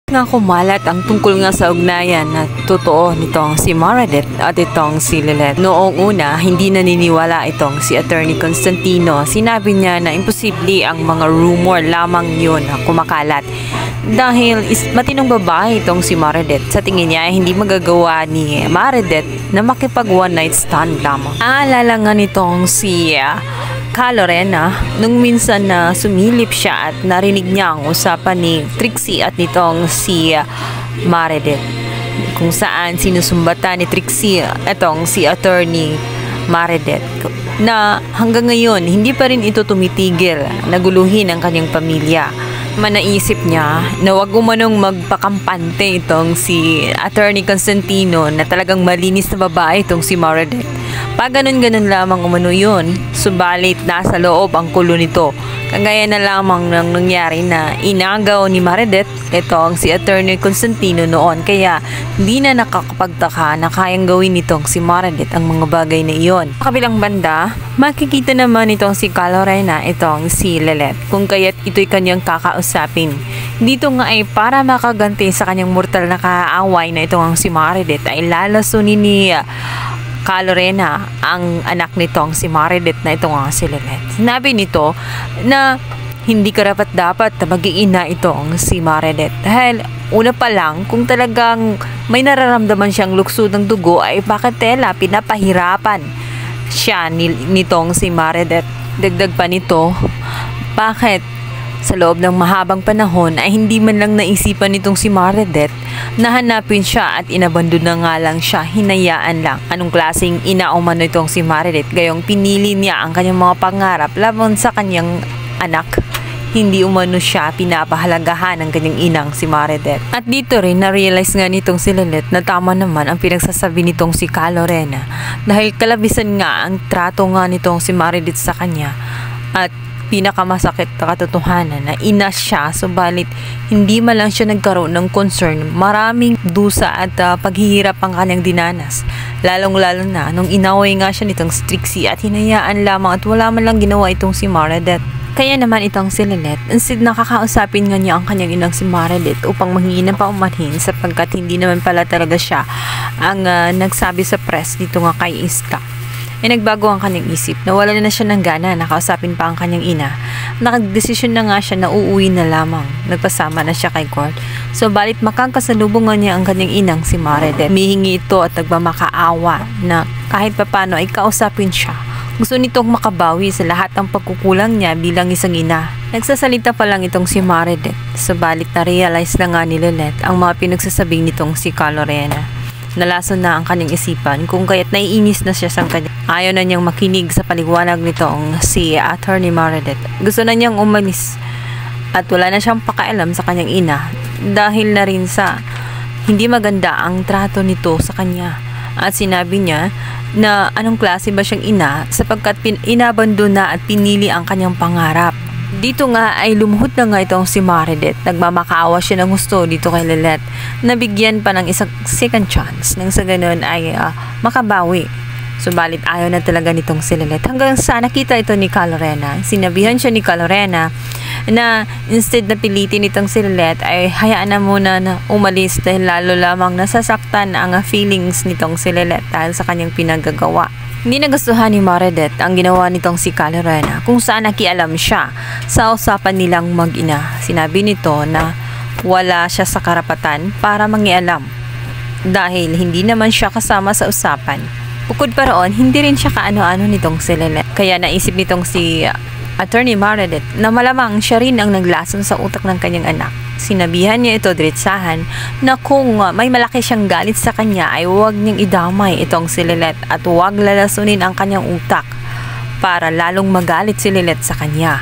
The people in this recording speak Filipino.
Nga kumalat ang tungkol nga sa ugnayan na totoo nitong si Meredith at itong si Lilith. Noong una, hindi naniniwala itong si Attorney Constantino. Sinabi niya na imposible ang mga rumor lamang yun na kumakalat. Dahil matinong babae itong si Meredith. Sa tingin niya, hindi magagawa ni Meredith na makipag one night stand lamang. Aalala nga nitong si Lorena, nung minsan na sumilip siya at narinig niya ang usapan ni Trixie at nitong si Meredith, kung saan sinusumbatan ni Trixie itong si Attorney Meredith na hanggang ngayon hindi pa rin ito tumitigil na guluhin ang kanyang pamilya. Manaisip niya na wag umanong magpakampante itong si Attorney Constantino na talagang malinis na babae itong si Meredith. Pag ganun-ganun lamang umano yun, subalit nasa loob ang kulo nito. Kagaya na lamang nang nangyari na inagaw ni Meredith itong si Attorney Constantino noon. Kaya hindi na nakakapagtaka na kayang gawin nitong si Meredith ang mga bagay na iyon. Sa kabilang banda, makikita naman itong si Lorena itong si Lilith kung kaya't ito'y kanyang kakausapin. Dito nga ay para makaganti sa kanyang mortal na kaaway na itong si Meredith ay lalasunin ni Lorena ang anak nitong si Meredith na itong si Lilith. Sinabi nito na hindi karapat-dapat na mag-iina itong si Meredith. Dahil una pa lang, kung talagang may nararamdaman siyang luksod ng dugo ay bakit tela pinapahirapan siya nitong si Meredith. Dagdag pa nito, bakit sa loob ng mahabang panahon ay hindi man lang naisipan nitong si Meredith na hanapin siya at inabandon na nga lang siya, hinayaan lang. Anong klaseng ina umano itong si Meredith, gayong pinili niya ang kanyang mga pangarap laban sa kanyang anak. Hindi umano siya pinapahalagahan ng kanyang inang si Meredith. At dito rin na-realize nga nitong si Lilith na tama naman ang pinagsasabi nitong si Lorena dahil kalabisan nga ang trato nga nitong si Meredith sa kanya at pinakamasakit na katotohanan na ina siya, subalit hindi man lang siya nagkaroon ng concern. Maraming dusa at paghihirap ang kanyang dinanas, lalong-lalo na nung inaway nga siya nitong Trixie at hinayaan lamang at wala man lang ginawa itong si Meredith. Kaya naman itong si Lilith, instead nakakausapin nga niya ang kanyang inang si Meredith upang manghingi ng paumanhin sapagkat hindi naman pala talaga siya ang nagsabi sa press dito nga kay Iska. Nagbago ang kanyang isip, nawala na siya ng gana, nakausapin pa ang kanyang ina. Nakadesisyon na nga siya na uuwi na lamang, nagpasama na siya kay Court. So balit makakasalubungan niya ang kanyang inang si Meredith. Mihingi ito at nagmamakaawa na kahit papano ay kausapin siya. Gusto nitong makabawi sa lahat ng pagkukulang niya bilang isang ina. Nagsasalita pa lang itong si Meredith, subalit na-realize na nga ni Lilith ang mga pinagsasabing nitong si Lorena. Nalason na ang kanyang isipan kung kaya't naiinis na siya sa kanya. Ayaw na niyang makinig sa paliwanag nitong si Attorney Meredith. Gusto na niyang umalis at wala na siyang pakialam sa kanyang ina dahil na rin sa hindi maganda ang trato nito sa kanya. At sinabi niya na anong klase ba siyang ina sapagkat inabandon na at pinili ang kanyang pangarap. Dito nga ay lumuhod na nga itong si Meredith. Nagmamakaawa siya ng gusto dito kay Lilith. Nabigyan pa ng isang second chance nang sa ganun ay makabawi. Subalit ayaw na talaga nitong si Lilith. Hanggang sa nakita ito ni Lorena. Sinabihan siya ni Lorena na instead na pilitin itong si Lilith ay hayaan na muna na umalis dahil lalo lamang nasasaktan ang feelings nitong si Lilith dahil sa kanyang pinagagawa. Hindi nagustuhan ni Meredith ang ginawa nitong si Lorena kung saan nakialam siya sa usapan nilang mag-ina. Sinabi nito na wala siya sa karapatan para mangialam dahil hindi naman siya kasama sa usapan. Bukod pa roon, hindi rin siya kaano-ano nitong si Lilith. Kaya naisip nitong si Attorney Meredith na malamang siya rin ang naglason sa utak ng kanyang anak. Sinabihan niya ito diretsahan na kung may malaki siyang galit sa kanya ay huwag niyang idamay itong si Lilith at huwag lalasunin ang kanyang utak para lalong magalit si Lilith sa kanya.